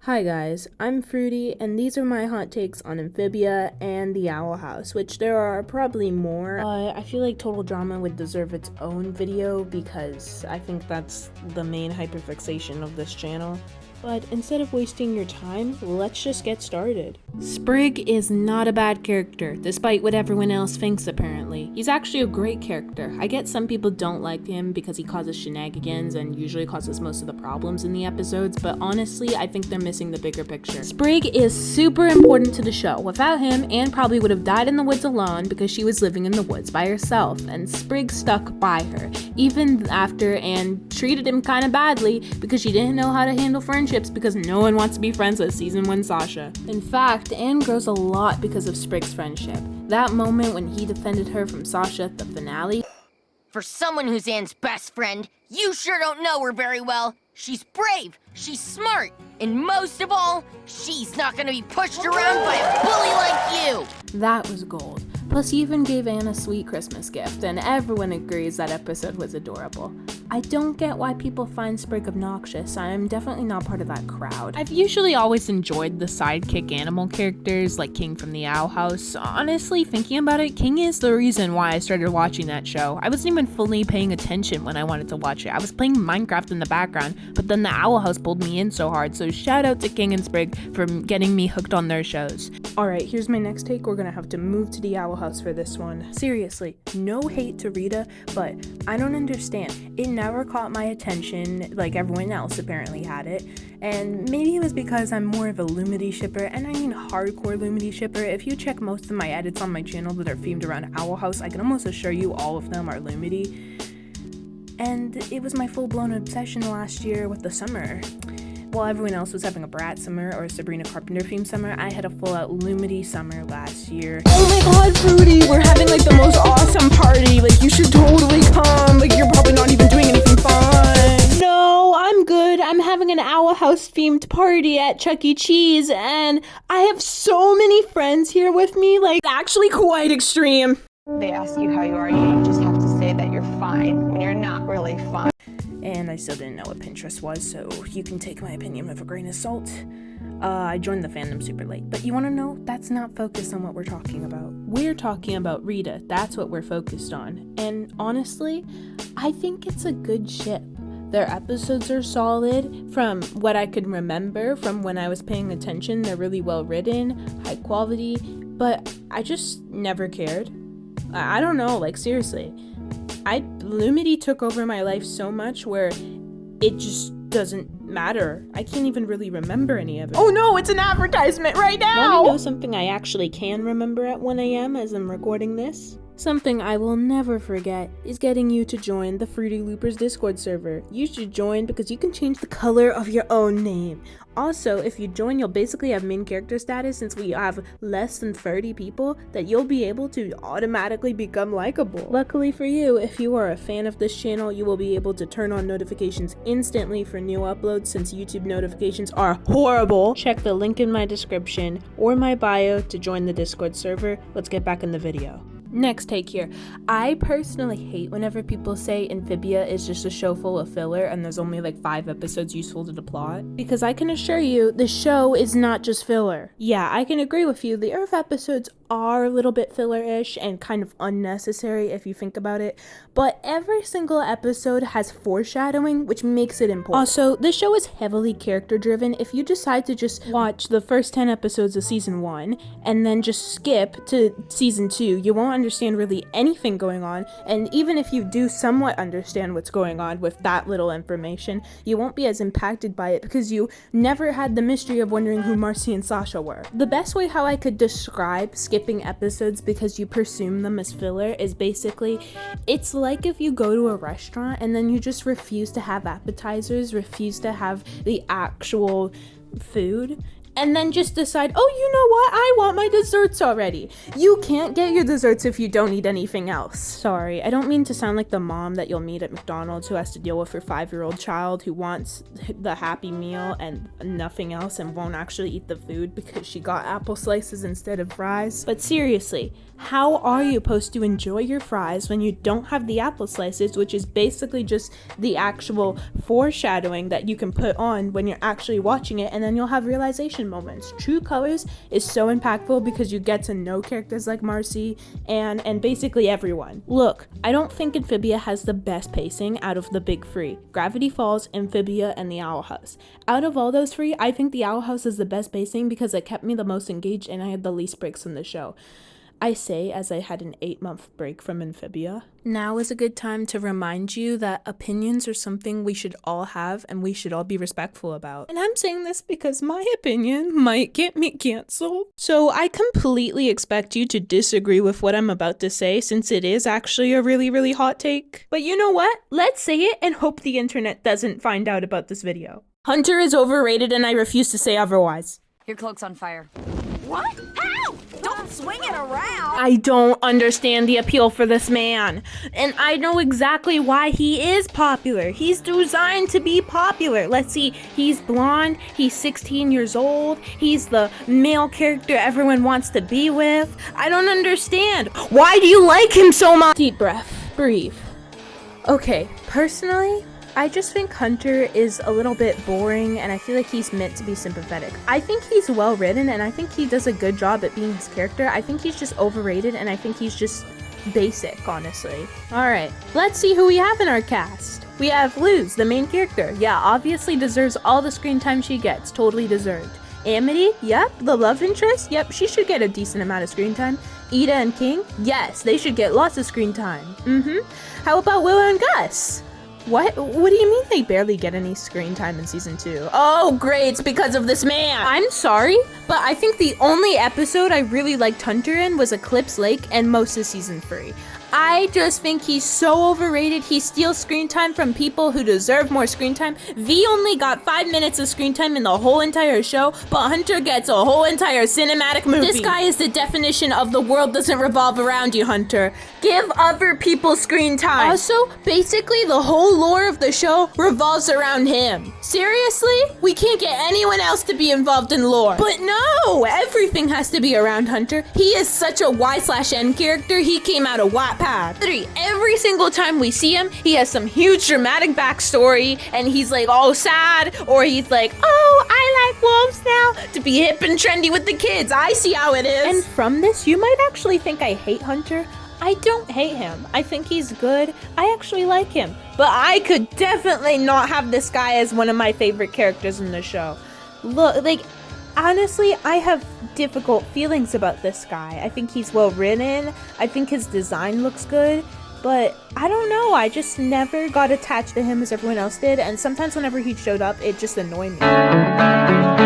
Hi guys, I'm Fruity, and these are my hot takes on Amphibia and the Owl House, which there are probably more. I feel like Total Drama would deserve its own video because I think that's the main hyperfixation of this channel. But instead of wasting your time, let's just get started. Sprig is not a bad character, despite what everyone else thinks apparently. He's actually a great character. I get some people don't like him because he causes shenanigans and usually causes most of the problems in the episodes, but honestly, I think they're missing the bigger picture. Sprig is super important to the show. Without him, Anne probably would have died in the woods alone because she was living in the woods by herself, and Sprig stuck by her, even after Anne treated him kind of badly because she didn't know how to handle friendships because no one wants to be friends with Season 1 Sasha. In fact, Anne grows a lot because of Sprig's friendship. That moment when he defended her from Sasha at the finale. For someone who's Anne's best friend, you sure don't know her very well. She's brave, she's smart, and most of all, she's not gonna be pushed around by a bully like you! That was gold. Plus, he even gave Anne a sweet Christmas gift, and everyone agrees that episode was adorable. I don't get why people find Sprig obnoxious. I'm definitely not part of that crowd. I've usually always enjoyed the sidekick animal characters like King from the Owl House. Honestly, thinking about it, King is the reason why I started watching that show. I wasn't even fully paying attention when I wanted to watch it. I was playing Minecraft in the background, but then the Owl House pulled me in so hard, so shout out to King and Sprig for getting me hooked on their shows. Alright, here's my next take. We're gonna have to move to the Owl House for this one. Seriously, no hate to Rita, but I don't understand. It never caught my attention like everyone else apparently had it, and maybe it was because I'm more of a Lumity shipper, and I mean hardcore Lumity shipper. If you check most of my edits on my channel that are themed around Owl House, I can almost assure you all of them are Lumity, and it was my full-blown obsession last year with the summer. While everyone else was having a Brat summer or a Sabrina Carpenter themed summer, I had a full-out Lumity summer last year. Oh my god, Fruity! We're having like the most awesome party! Like, you should totally come! Like, you're probably not even doing anything fun! No, I'm good. I'm having an Owl House themed party at Chuck E. Cheese, and I have so many friends here with me, like, actually quite extreme. They ask you how you are, you just have to say that you're fine when you're not really fine. And I still didn't know what Pinterest was, so you can take my opinion with a grain of salt. I joined the fandom super late, but you want to know? That's not focused on what we're talking about. We're talking about Rita. That's what we're focused on. And honestly, I think it's a good ship. Their episodes are solid. From what I could remember from when I was paying attention, they're really well written, high quality, but I just never cared. I don't know, like, seriously. Lumity took over my life so much where it just doesn't matter. I can't even really remember any of it. Oh no, it's an advertisement right now! Want to know something I actually can remember at 1 a.m. as I'm recording this? Something I will never forget is getting you to join the Fruity Loopers Discord server. You should join because you can change the color of your own name. Also, if you join, you'll basically have main character status since we have less than 30 people that you'll be able to automatically become likable. Luckily for you, if you are a fan of this channel, you will be able to turn on notifications instantly for new uploads since YouTube notifications are horrible. Check the link in my description or my bio to join the Discord server. Let's get back in the video. Next take here. I personally hate whenever people say Amphibia is just a show full of filler and there's only like 5 episodes useful to the plot, because I can assure you the show is not just filler. Yeah, I can agree with you, the Earth episodes are a little bit filler-ish and kind of unnecessary if you think about it, but every single episode has foreshadowing, which makes it important. Also, this show is heavily character-driven. If you decide to just watch the first 10 episodes of Season 1 and then just skip to Season 2, you won't understand really anything going on, and even if you do somewhat understand what's going on with that little information, you won't be as impacted by it because you never had the mystery of wondering who Marcy and Sasha were. The best way how I could describe skipping episodes because you presume them as filler is basically, it's like if you go to a restaurant and then you just refuse to have appetizers, refuse to have the actual food, and then just decide, oh, you know what? I want my desserts already. You can't get your desserts if you don't eat anything else. Sorry, I don't mean to sound like the mom that you'll meet at McDonald's who has to deal with her 5-year-old child who wants the Happy Meal and nothing else and won't actually eat the food because she got apple slices instead of fries. But seriously, how are you supposed to enjoy your fries when you don't have the apple slices, which is basically just the actual foreshadowing that you can put on when you're actually watching it, and then you'll have realization moments. True Colors is so impactful because you get to know characters like Marcy and basically everyone. Look, I don't think Amphibia has the best pacing out of the big three: Gravity Falls, Amphibia, and the Owl House. Out of all those three, I think the Owl House is the best pacing because it kept me the most engaged and I had the least breaks from the show. I say as I had an 8-month break from Amphibia. Now is a good time to remind you that opinions are something we should all have and we should all be respectful about. And I'm saying this because my opinion might get me canceled. So I completely expect you to disagree with what I'm about to say since it is actually a really, really hot take. But you know what? Let's say it and hope the internet doesn't find out about this video. Hunter is overrated and I refuse to say otherwise. Your cloak's on fire. What? Ow! Don't swing it around! I don't understand the appeal for this man. And I know exactly why he is popular. He's designed to be popular. Let's see, he's blonde, he's 16 years old, he's the male character everyone wants to be with. I don't understand. Why do you like him so much? Deep breath, breathe. Okay, personally, I just think Hunter is a little bit boring and I feel like he's meant to be sympathetic. I think he's well written and I think he does a good job at being his character. I think he's just overrated and I think he's just basic, honestly. Alright, let's see who we have in our cast. We have Luz, the main character. Yeah, obviously deserves all the screen time she gets. Totally deserved. Amity, yep. The love interest, yep, she should get a decent amount of screen time. Ida and King, yes, they should get lots of screen time. How about Willow and Gus? What do you mean they barely get any screen time in season 2? Oh, great, it's because of this man. I'm sorry, but I think the only episode I really liked Hunter in was Eclipse Lake and most of season 3. I just think he's so overrated. He steals screen time from people who deserve more screen time. V only got 5 minutes of screen time in the whole entire show, but Hunter gets a whole entire cinematic movie. This guy is the definition of the world doesn't revolve around you, Hunter. Give other people screen time. Also, basically the whole lore of the show revolves around him. Seriously? We can't get anyone else to be involved in lore. But no, everything has to be around Hunter. He is such a Y/N character. He came out of Wattpad. 3. Every single time we see him, he has some huge dramatic backstory, and he's like all sad, or he's like, oh, I like wolves now, to be hip and trendy with the kids. I see how it is. And from this, you might actually think I hate Hunter. I don't hate him. I think he's good. I actually like him. But I could definitely not have this guy as one of my favorite characters in the show. Look, like, honestly, I have difficult feelings about this guy. I think he's well written. I think his design looks good. But I don't know. I just never got attached to him as everyone else did. And sometimes whenever he showed up, it just annoyed me.